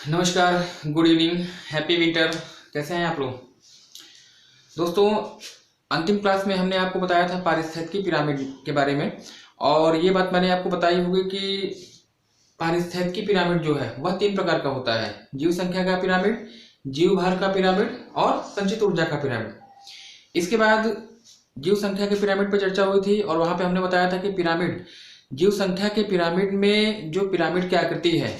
नमस्कार, good evening, happy winter. कैसे हैं आप लोग दोस्तों? अंतिम क्लास में हमने आपको बताया था पारिस्थितिकी पिरामिड के बारे में। और ये बात मैंने आपको बताई होगी कि पारिस्थितिकी पिरामिड जो है वह 3 प्रकार का होता है: जीव संख्या का पिरामिड, जीव भार का पिरामिड और संचित ऊर्जा का पिरामिड। इसके बाद जीव संख्या के पिरामिड पर चर्चा हुई थी और वहां पे हमने बताया था कि पिरामिड, जीव संख्या के पिरामिड में जो पिरामिड की आकृति है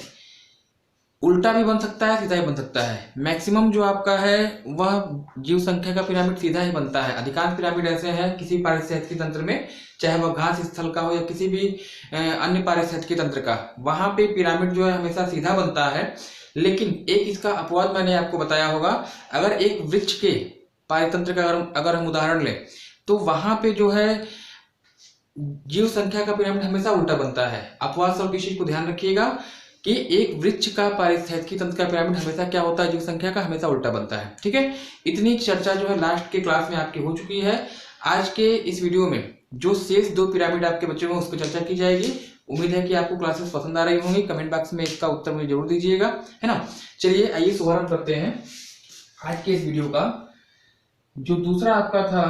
उल्टा भी बन सकता है, सीधा ही बन सकता है। मैक्सिमम जो आपका है वह जीव संख्या का पिरामिड सीधा ही बनता है। अधिकांश पिरामिड ऐसे हैं किसी पारिस्थितिकी तंत्र में, चाहे वह घास स्थल का हो या किसी भी अन्य पारिस्थितिकी तंत्र का, वहां पे पिरामिड जो है हमेशा सीधा बनता है। लेकिन एक इसका अपवाद मैंने आपको बताया होगा। अगर एक वृक्ष के पारितंत्र का अगर हम उदाहरण लें तो वहां पे जो है जीव संख्या का पिरामिड हमेशा उल्टा बनता है। अपवाद स्वरूप इस चीज को ध्यान रखिएगा कि एक वृक्ष का पारिस्थितिकी तंत्र का पिरामिड हमेशा क्या होता है, जीव संख्या का हमेशा उल्टा बनता है। ठीक है, इतनी चर्चा जो है लास्ट के क्लास में आपकी हो चुकी है। आज के इस वीडियो में जो शेष 2 पिरामिड आपके बच्चे में उस पर चर्चा की जाएगी। उम्मीद है कि आपको क्लासेस पसंद आ रही होंगी। कमेंट बॉक्स में इसका उत्तर मुझे जरूर दीजिएगा, है ना। चलिए आइए शुभारंभ करते हैं आज के इस वीडियो का। जो दूसरा आपका था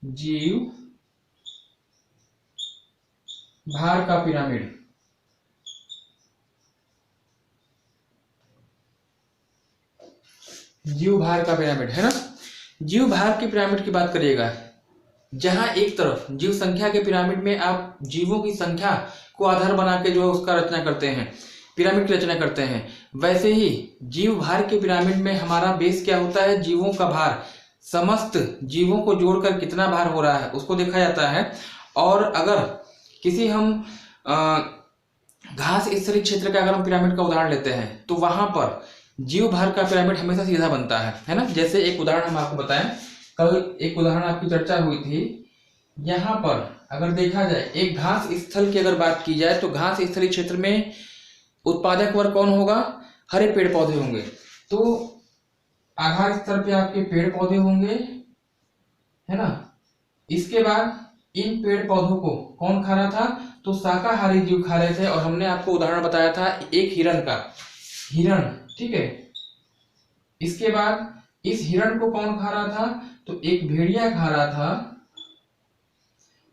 जीव भार का पिरामिड, जीव भार का पिरामिड, है ना। जीव भार के पिरामिड की बात करिएगा, जहां एक तरफ जीव संख्या के पिरामिड में आप जीवों की संख्या को आधार बना के जो है उसका रचना करते हैं, पिरामिड की रचना करते हैं, वैसे ही जीव भार के पिरामिड में हमारा बेस क्या होता है, जीवों का भार। समस्त जीवों को जोड़कर कितना भार हो रहा है उसको देखा जाता है। और अगर किसी हम घास स्तरीय क्षेत्र का अगर हम पिरामिड का उदाहरण लेते हैं तो वहां पर जीव भार का पिरामिड हमेशा सीधा बनता है ना। जैसे एक उदाहरण हम आपको बताएं, कल एक उदाहरण आपकी चर्चा हुई थी। यहाँ पर अगर देखा जाए एक घास स्थल की अगर बात की जाए तो घास स्तरीय क्षेत्र में उत्पादक वर्ग कौन होगा, हरे पेड़ पौधे होंगे। तो आधार स्तर पे आपके पेड़ पौधे होंगे, है ना। इसके बाद इन पेड़ पौधों को कौन खा रहा था, तो शाकाहारी जीव खा रहे थे। और हमने आपको उदाहरण बताया था एक हिरण का, हिरण, ठीक है। इसके बाद इस हिरण को कौन खा रहा था, तो एक भेड़िया खा रहा था।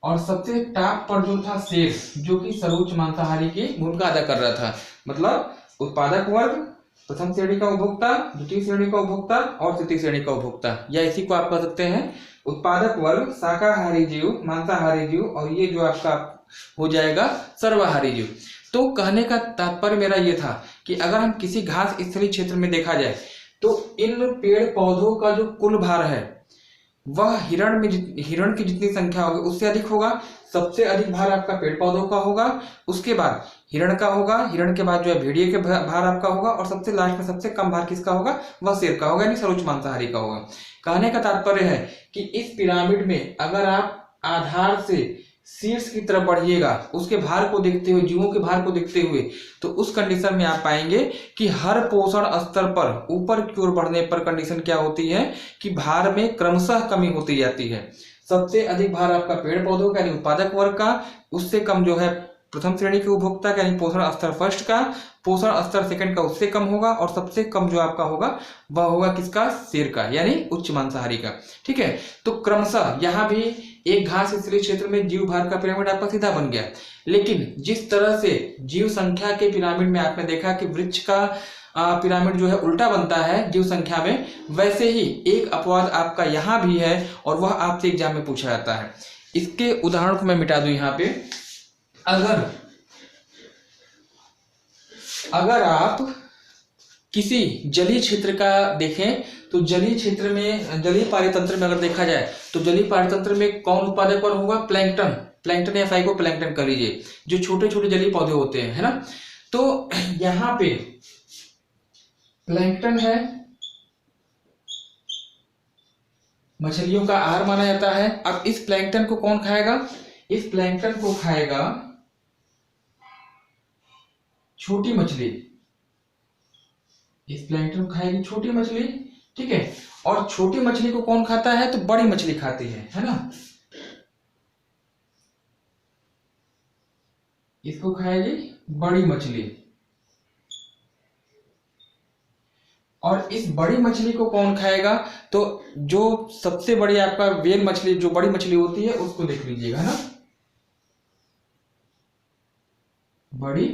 और सबसे टॉप पर जो था शेर, जो कि सर्वोच्च मांसाहारी की भूमिका अदा कर रहा था। मतलब उत्पादक वर्ग, प्रथम श्रेणी का उपभोक्ता, द्वितीय श्रेणी का उपभोक्ता और तृतीय श्रेणी का उपभोक्ता, या इसी को आप कह सकते हैं उत्पादक वर्ग, शाकाहारी जीव, मांसाहारी जीव, और ये जो आपका हो जाएगा सर्वाहारी जीव। तो कहने का तात्पर्य मेरा ये था कि अगर हम किसी घास स्तरीय क्षेत्र में देखा जाए तो इन पेड़ पौधों का जो कुल भार है वह हिरण की जितनी संख्या होगी उससे अधिक होगा। सबसे अधिक भार आपका पेड़ पौधों का होगा, उसके बाद हिरण का होगा, हिरण के बाद जो है भेड़िए के भार आपका होगा, और सबसे लास्ट में सबसे कम भार किसका होगा, वह शेर का होगा, यानी सर्वोच्च मांसाहारी का होगा। कहने का तात्पर्य है कि इस पिरामिड में अगर आप आधार से शीर्ष की तरफ बढ़िएगा, उसके भार को देखते हुए, जीवों के भार को देखते हुए, तो उस कंडीशन में आप पाएंगे कि हर पोषण स्तर पर ऊपर की ओर बढ़ने पर कंडीशन क्या होती है कि भार में क्रमशः कमी होती जाती है। सबसे अधिक भार आपका पेड़ पौधों का यानी उत्पादक वर्ग का, उससे कम जो है प्रथम श्रेणी के उपभोक्ता का यानी पोषण स्तर फर्स्ट का, पोषण स्तर सेकंड का उससे कम होगा, और सबसे कम जो आपका होगा वह होगा किसका, शेर का, यानी उच्च मांसाहारी का। ठीक है, तो क्रमशः यहाँ भी एक घास स्तरीय क्षेत्र में जीव भार का पिरामिड आपका सीधा बन गया। लेकिन जिस तरह से जीव संख्या के पिरामिड में आपने देखा कि वृक्ष का पिरामिड जो है उल्टा बनता है जीव संख्या में, वैसे ही एक अपवाद आपका यहाँ भी है, और वह आपसे एग्जाम में पूछा जाता है। इसके उदाहरण को मैं मिटा दूं यहाँ पे। अगर आप किसी जलीय क्षेत्र का देखें तो जलीय क्षेत्र में, जलीय पारितंत्र में अगर देखा जाए तो जलीय पारितंत्र में कौन उत्पादक वर्ग होगा, प्लैंकटन, प्लैंकटन या फाइको प्लैंकटन कर लीजिए, जो छोटे छोटे जलीय पौधे होते हैं, है ना। तो यहाँ पे प्लैंकटन है, मछलियों का आहार माना जाता है। अब इस प्लैंकटन को कौन खाएगा, इस प्लैंकटन को खाएगा छोटी मछली, इस प्लैंकटन को खाएगी छोटी मछली, ठीक है। और छोटी मछली को कौन खाता है, तो बड़ी मछली खाती है ना। इसको खाएगी बड़ी मछली। और इस बड़ी मछली को कौन खाएगा? तो जो सबसे बड़ी आपका व्हेल मछली, जो बड़ी मछली होती है उसको देख लीजिएगा ना, बड़ी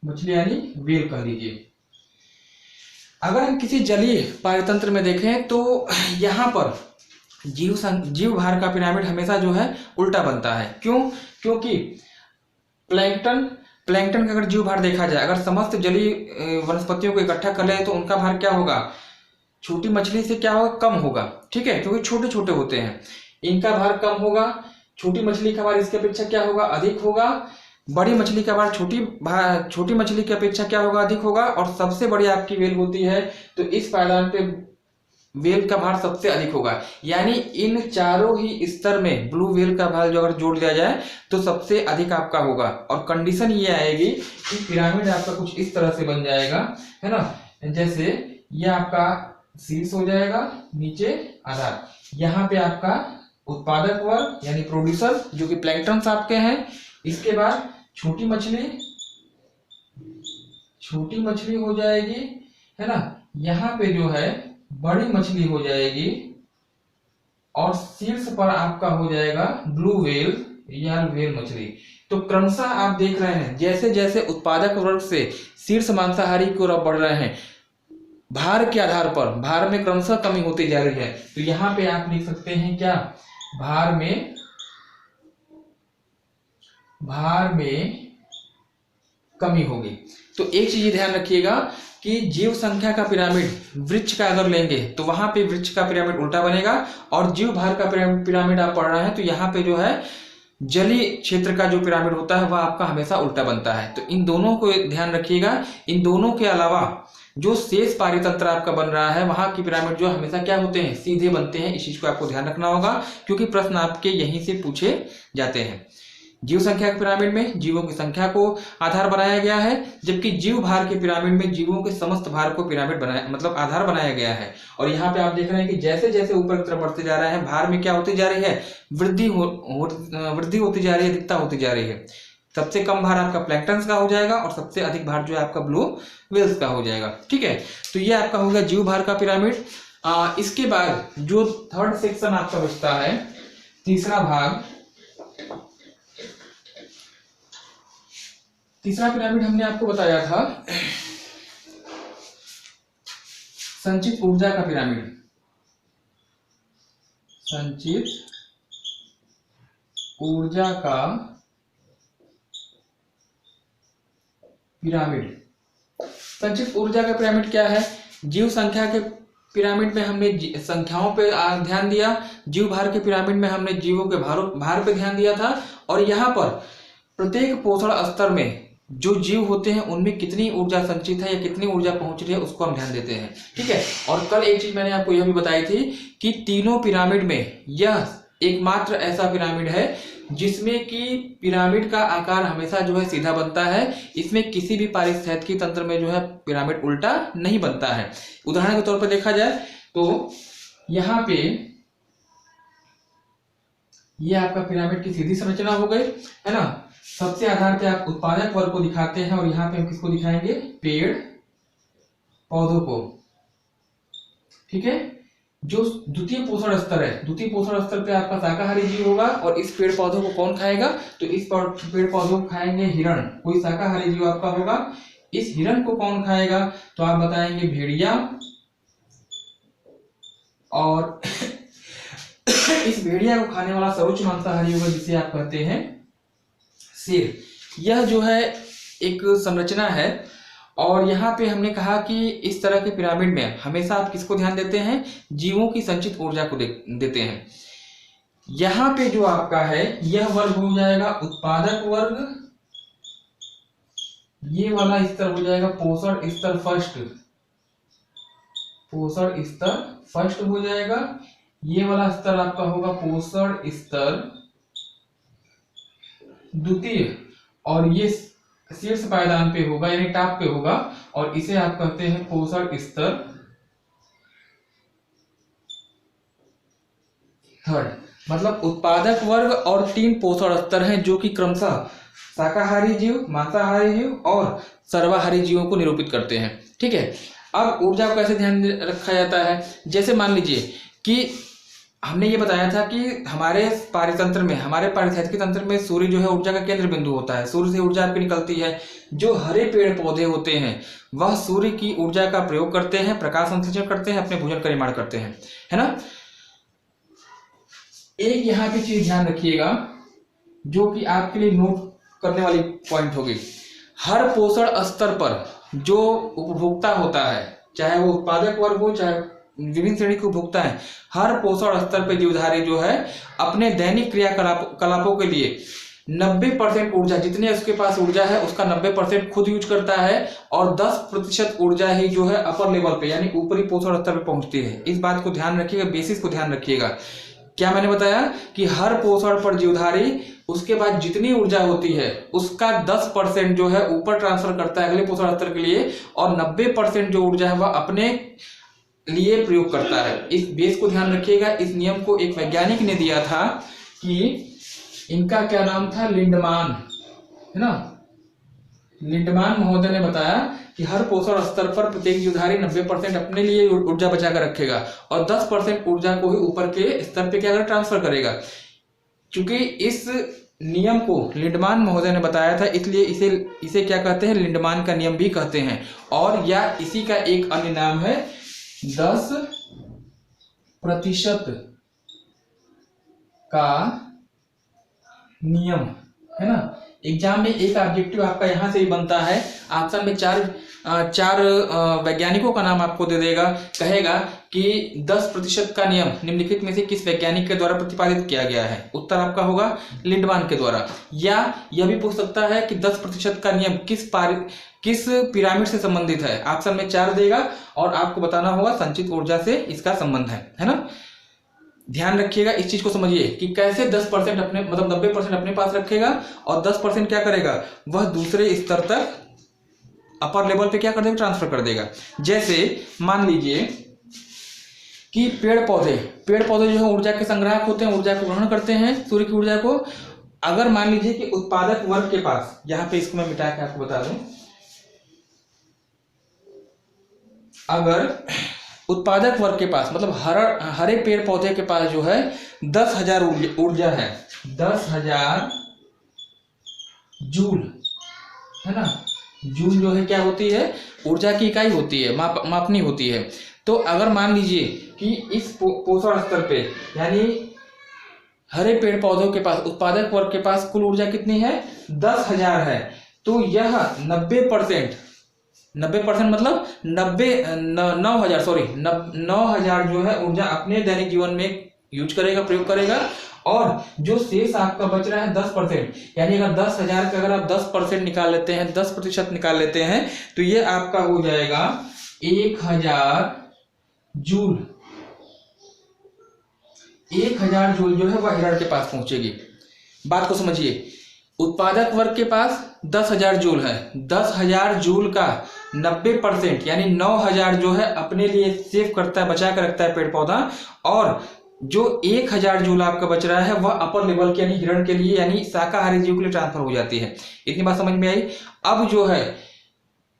मछली यानी व्हेल कह लीजिए। अगर हम किसी जलीय पारतंत्र में देखें तो यहाँ पर जीव भार का पिरामिड हमेशा जो है उल्टा बनता है। क्यों? क्योंकि प्लैंकटन का अगर जीव भार देखा जाए, अगर समस्त जलीय वनस्पतियों को इकट्ठा कर ले तो उनका भार क्या होगा? छोटी मछली से क्या होगा? कम होगा। ठीक है, क्योंकि छोटे छोटे होते हैं, इनका भार कम होगा। छोटी मछली का भार इसके अपेक्षा क्या होगा? अधिक होगा। बड़ी मछली का भार छोटी मछली की अपेक्षा क्या होगा? अधिक होगा। और सबसे बड़ी आपकी व्हेल होती है तो इस पायदान पे व्हेल का भार सबसे अधिक होगा। यानी इन चारों ही स्तर में ब्लू व्हेल का भार जो अगर जोड़ दिया जाए तो सबसे अधिक आपका होगा। और कंडीशन ये आएगी कि पिरामिड आपका कुछ इस तरह से बन जाएगा, है ना। जैसे ये आपका शीर्ष हो जाएगा, नीचे आधार, यहाँ पे आपका उत्पादक वर्ग यानी प्रोड्यूसर जो कि प्लैंकटन्स आपके हैं। इसके बाद छोटी मछली हो जाएगी, है ना। यहाँ पे जो है बड़ी मछली हो जाएगी और शीर्ष पर आपका हो जाएगा ब्लू व्हेल या व्हेल मछली। तो क्रमशः आप देख रहे हैं जैसे जैसे उत्पादक वर्ग से शीर्ष मांसाहारी की ओर बढ़ रहे हैं, भार के आधार पर भार में क्रमशः कमी होती जा रही है। तो यहाँ पे आप लिख सकते हैं क्या? भार में कमी होगी। तो एक चीज ध्यान रखिएगा कि जीव संख्या का पिरामिड वृक्ष का अगर लेंगे तो वहां पे वृक्ष का पिरामिड उल्टा बनेगा, और जीव भार का पिरामिड आप पढ़ रहे हैं तो यहाँ पे जो है जलीय क्षेत्र का जो पिरामिड होता है वह आपका हमेशा उल्टा बनता है। तो इन दोनों को ध्यान रखिएगा। इन दोनों के अलावा जो शेष पारितंत्र आपका बन रहा है वहां की पिरामिड जो हमेशा क्या होते हैं? सीधे बनते हैं। इस चीज को आपको ध्यान रखना होगा क्योंकि प्रश्न आपके यहीं से पूछे जाते हैं। जीव संख्या के पिरामिड में जीवों की संख्या को आधार बनाया गया है, जबकि जीव भार के पिरामिड में जीवों के समस्त भार को पिरामिड बनाया मतलब आधार बनाया गया है। और यहाँ पे आप देख रहे हैं कि जैसे जैसे ऊपर की तरफ बढ़ते जा रहे हैं भार में क्या होती जा रही है? वृद्धि होती जा रही है, अधिकता होती जा रही है। सबसे कम भार आपका प्लैंकटन्स का हो जाएगा और सबसे अधिक भार जो है आपका ब्लू व्हेल्स का हो जाएगा। ठीक है, तो ये आपका हो गया जीव भार का पिरामिड। इसके बाद जो थर्ड सेक्शन आपका बचता है, तीसरा भाग, तीसरा पिरामिड हमने आपको बताया था संचित ऊर्जा का पिरामिड। संचित ऊर्जा का पिरामिड। संचित ऊर्जा का पिरामिड क्या है? जीव संख्या के पिरामिड में हमने संख्याओं पे ध्यान दिया, जीव भार के पिरामिड में हमने जीवों के भार पे ध्यान दिया था, और यहाँ पर प्रत्येक पोषण स्तर में जो जीव होते हैं उनमें कितनी ऊर्जा संचित है या कितनी ऊर्जा पहुंच रही है उसको हम ध्यान देते हैं। ठीक है, और कल एक चीज मैंने आपको यह भी बताई थी कि तीनों पिरामिड में यह एकमात्र ऐसा पिरामिड है जिसमें कि पिरामिड का आकार हमेशा जो है सीधा बनता है। इसमें किसी भी पारिस्थितिकी तंत्र में जो है पिरामिड उल्टा नहीं बनता है। उदाहरण के तौर पर देखा जाए तो यहाँ पे ये आपका पिरामिड की सीधी संरचना हो गई, है ना। सबसे आधार पे आप उत्पादक वर्ग को दिखाते हैं और यहाँ पे हम किसको दिखाएंगे? पेड़ पौधों को। ठीक है, जो द्वितीय पोषण स्तर है, द्वितीय पोषण स्तर पे आपका शाकाहारी जीव होगा, और इस पेड़ पौधों को कौन खाएगा? तो इस पेड़ पौधों को खाएंगे हिरण, कोई शाकाहारी जीव आपका होगा। इस हिरण को कौन खाएगा? तो आप बताएंगे भेड़िया, और इस भेड़िया को खाने वाला सर्वोच्च मांसाहारी होगा जिसे आप कहते हैं शेर। यह जो है एक संरचना है, और यहाँ पे हमने कहा कि इस तरह के पिरामिड में हमेशा आप किसको ध्यान देते हैं? जीवों की संचित ऊर्जा को देते हैं। यहाँ पे जो आपका है यह वर्ग हो जाएगा उत्पादक वर्ग, ये वाला स्तर हो जाएगा पोषण स्तर फर्स्ट, पोषण स्तर फर्स्ट हो जाएगा। ये वाला स्तर आपका होगा पोषण स्तर द्वितीय, और ये शीर्ष पायदान पे होगा यानी टॉप पे होगा, और इसे आप कहते हैं पोषण स्तर थर्ड। मतलब उत्पादक वर्ग और 3 पोषण स्तर हैं जो कि क्रमशः शाकाहारी जीव, मांसाहारी जीव और सर्वाहारी जीवों को निरूपित करते हैं। ठीक है, अब ऊर्जा को कैसे ध्यान रखा जाता है, जैसे मान लीजिए कि हमने ये बताया था कि हमारे पारितंत्र में, हमारे पारिस्थितिकी तंत्र में सूर्य जो है ऊर्जा का केंद्र बिंदु होता है। सूर्य से ऊर्जा आपकी निकलती है। जो हरे पेड़ पौधे होते हैं वह सूर्य की ऊर्जा का प्रयोग करते हैं, प्रकाश संश्लेषण करते हैं, अपने भोजन का निर्माण करते हैं, है ना। एक यहाँ की चीज ध्यान रखिएगा जो कि आपके लिए नोट करने वाली पॉइंट होगी। हर पोषण स्तर पर जो उपभोक्ता होता है, चाहे वो उत्पादक वर्ग हो चाहे विभिन्न श्रेणी के उपभोक्ता है, हर पोषण स्तर पर जीवधारी जो है अपने दैनिक क्रियाकलापों के लिए 90% ऊर्जा, जितने उसके पास ऊर्जा है उसका 90% खुद यूज करता है और 10% ऊर्जा ही जो है अपर लेवल पे यानी ऊपरी पोषण स्तर पे पहुंचती है। इस बात को ध्यान रखिएगा, बेसिस को ध्यान रखिएगा। क्या मैंने बताया कि हर पोषण पर जीवधारी उसके बाद जितनी ऊर्जा होती है उसका 10% जो है ऊपर ट्रांसफर करता है अगले पोषण स्तर के लिए और 90% जो ऊर्जा है वह अपने लिए प्रयोग करता है। इस बेस को ध्यान रखिएगा। इस नियम को एक वैज्ञानिक ने दिया था कि इनका क्या नाम था, लिंडमान, है ना। लिंडमान महोदय ने बताया कि हर पोषण स्तर पर प्रत्येक जीवधारी 90% अपने लिए ऊर्जा बचा कर रखेगा और 10% ऊर्जा को ही ऊपर के स्तर पे क्या कर ट्रांसफर करेगा। चूंकि इस नियम को लिंडमान महोदय ने बताया था इसलिए इसे क्या कहते हैं, लिंडमान का नियम भी कहते हैं। और या इसी का एक अन्य नाम है 10% का नियम, है ना। एग्जाम में एक ऑब्जेक्टिव आपका यहां से ही बनता है। ऑप्शन में चार वैज्ञानिकों का नाम आपको दे देगा, कहेगा कि 10% का नियम निम्नलिखित में से किस वैज्ञानिक के द्वारा प्रतिपादित किया गया है। उत्तर आपका होगा लिंडमान के द्वारा। या यह भी पूछ सकता है कि 10% का नियम किस पिरामिड से संबंधित है। ऑप्शन में 4 देगा और आपको बताना होगा संचित ऊर्जा से इसका संबंध है ना। ध्यान रखिएगा, इस चीज को समझिए कि कैसे 10% अपने मतलब 90% अपने पास रखेगा और 10% क्या करेगा, वह दूसरे स्तर तक अपर लेवल पे क्या कर देगा, ट्रांसफर कर देगा। जैसे मान लीजिए कि पेड़ पौधे जो है ऊर्जा के संग्राहक होते हैं, ऊर्जा को ग्रहण करते हैं सूर्य की ऊर्जा को। अगर मान लीजिए कि उत्पादक वर्ग के पास, यहाँ पे इसको मैं मिटा के आपको बता दूं, अगर उत्पादक वर्ग के पास मतलब हरे पेड़ पौधे के पास जो है 10,000 ऊर्जा है, 10,000 जूल, है ना। जूल जो है क्या होती है, ऊर्जा की इकाई होती है, मापनी होती है। तो अगर मान लीजिए कि इस पोषण स्तर पे यानी हरे पेड़ पौधों के पास उत्पादक वर्ग के पास कुल ऊर्जा कितनी है, 10,000 है, तो यह 90% मतलब 9,000 जो है ऊर्जा अपने दैनिक जीवन में यूज करेगा, प्रयोग करेगा। और जो शेष आपका बच रहा है 10%, यानी अगर 10,000 का अगर आप 10% निकाल लेते हैं, 10% निकाल लेते हैं तो ये आपका हो जाएगा 1,000 जूल। 1,000 जूल जो है वह हिरण के पास पहुंचेगी। बात को समझिए, उत्पादक वर्ग के पास 10,000 जूल है, 10,000 जूल का 90% यानी 9,000 जो है अपने लिए सेव करता है, बचा कर रखता है पेड़ पौधा। और जो 1,000 जूल आपका बच रहा है वह अपर लेवल के यानी हिरण के लिए यानी शाकाहारी जीव के लिए ट्रांसफर हो जाती है। इतनी बात समझ में आई। अब जो है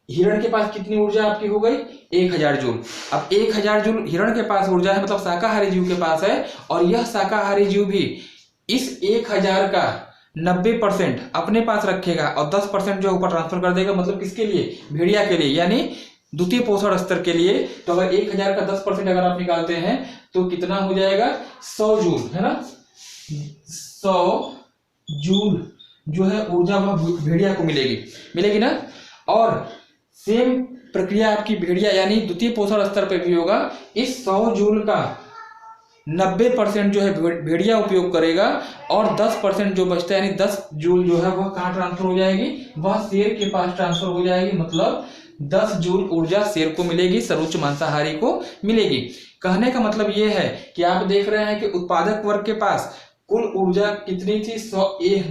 हिरण के पास कितनी ऊर्जा आपकी हो गई, 1,000 जूल। अब 1,000 जूल हिरण के पास ऊर्जा है, मतलब शाकाहारी जीव के पास है, और यह शाकाहारी जीव भी इस 1,000 का 90% अपने पास रखेगा और 10% जो ऊपर ट्रांसफर कर देगा। मतलब किसके लिए, भेड़िया के लिए यानी द्वितीय पोषण स्तर के लिए। तो अगर 1,000 का 10% अगर आप निकालते हैं तो कितना हो जाएगा, 100 जूल, है ना। 100 जूल जो है ऊर्जा वह भेड़िया को मिलेगी ना। और सेम प्रक्रिया आपकी भेड़िया यानी द्वितीय पोषण स्तर पे भी होगा। इस 100 जूल का 90% जो है भेड़िया उपयोग करेगा और 10% जो बचता है यानी 10 जूल जो है वह कहाँ ट्रांसफर हो जाएगी, वह शेर के पास ट्रांसफर हो जाएगी। मतलब 10 जूल ऊर्जा शेर को मिलेगी, सर्वोच्च मांसाहारी को मिलेगी। कहने का मतलब ये है कि आप देख रहे हैं कि उत्पादक वर्ग के पास कुल ऊर्जा कितनी थी,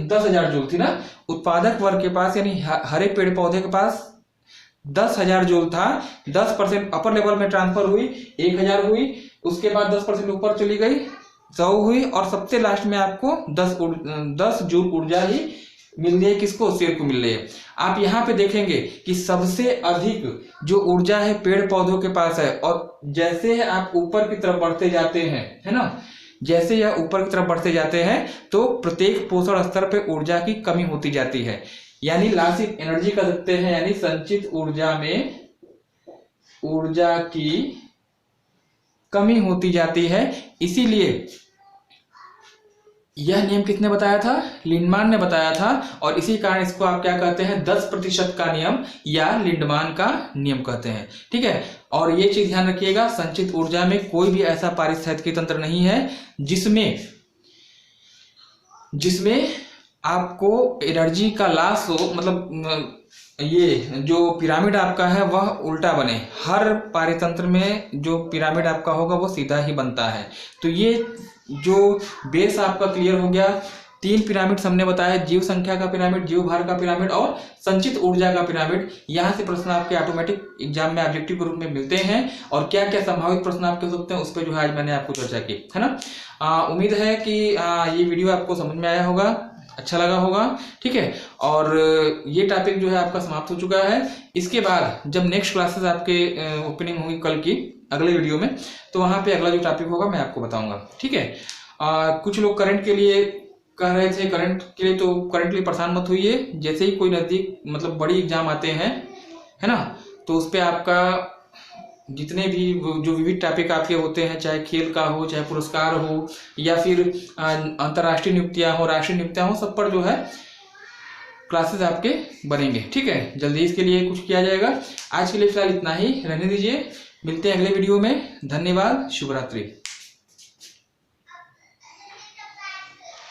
10,000 जूल थी ना। उत्पादक वर्ग के पास यानी हरे पेड़ पौधे के पास 10,000 जूल था, 10% अपर लेवल में ट्रांसफर हुई, 1,000 हुई, उसके बाद 10% ऊपर चली गई, 100 हुई, और सबसे लास्ट में आपको 10 जूल ऊर्जा ही मिल रही है किसको, शेर को मिल रही है। आप यहाँ पे देखेंगे कि सबसे अधिक जो ऊर्जा है पेड़ पौधों के पास है, और जैसे आप ऊपर की तरफ बढ़ते जाते हैं, है ना, जैसे यह ऊपर की तरफ बढ़ते जाते हैं तो प्रत्येक पोषण स्तर पे ऊर्जा की कमी होती जाती है, यानी लॉस ऑफ एनर्जी कर सकते हैं, यानी संचित ऊर्जा में ऊर्जा की कमी होती जाती है। इसीलिए यह नियम किसने बताया था, लिंडमान ने बताया था, और इसी कारण इसको आप क्या कहते हैं, 10% का नियम या लिंडमान का नियम कहते हैं। ठीक है, और ये चीज ध्यान रखिएगा, संचित ऊर्जा में कोई भी ऐसा पारिस्थितिकी तंत्र नहीं है जिसमें आपको एनर्जी का लॉस हो, मतलब ये जो पिरामिड आपका है वह उल्टा बने। हर पारितंत्र में जो पिरामिड आपका होगा वो सीधा ही बनता है। तो ये जो बेस आपका क्लियर हो गया, 3 पिरामिड हमने बताया, जीव संख्या का पिरामिड, जीव भार का पिरामिड और संचित ऊर्जा का पिरामिड। यहाँ से प्रश्न आपके ऑटोमेटिक एग्जाम में ऑब्जेक्टिव के रूप में मिलते हैं, और क्या क्या संभावित प्रश्न आपके हो सकते हैं उस पर जो है आज मैंने आपको चर्चा की, है ना। उम्मीद है कि ये वीडियो आपको समझ में आया होगा, अच्छा लगा होगा। ठीक है, और ये टॉपिक जो है आपका समाप्त हो चुका है। इसके बाद जब नेक्स्ट क्लासेस आपके ओपनिंग होगी कल की अगले वीडियो में, तो वहाँ पे अगला जो टॉपिक होगा मैं आपको बताऊंगा। ठीक है, कुछ लोग करंट के लिए कह रहे थे, करंट के लिए तो करंटली परेशान मत होइए, जैसे ही कोई नजदीक मतलब बड़ी एग्जाम आते हैं, है ना, तो उस पर आपका जितने भी जो विविध टॉपिक आपके होते हैं, चाहे खेल का हो, चाहे पुरस्कार हो, या फिर अंतर्राष्ट्रीय नियुक्तियां हो, राष्ट्रीय नियुक्तियां हो, सब पर जो है क्लासेस आपके बनेंगे। ठीक है, जल्दी इसके लिए कुछ किया जाएगा। आज के लिए फिलहाल इतना ही रहने दीजिए, मिलते हैं अगले वीडियो में। धन्यवाद, शुभ रात्रि।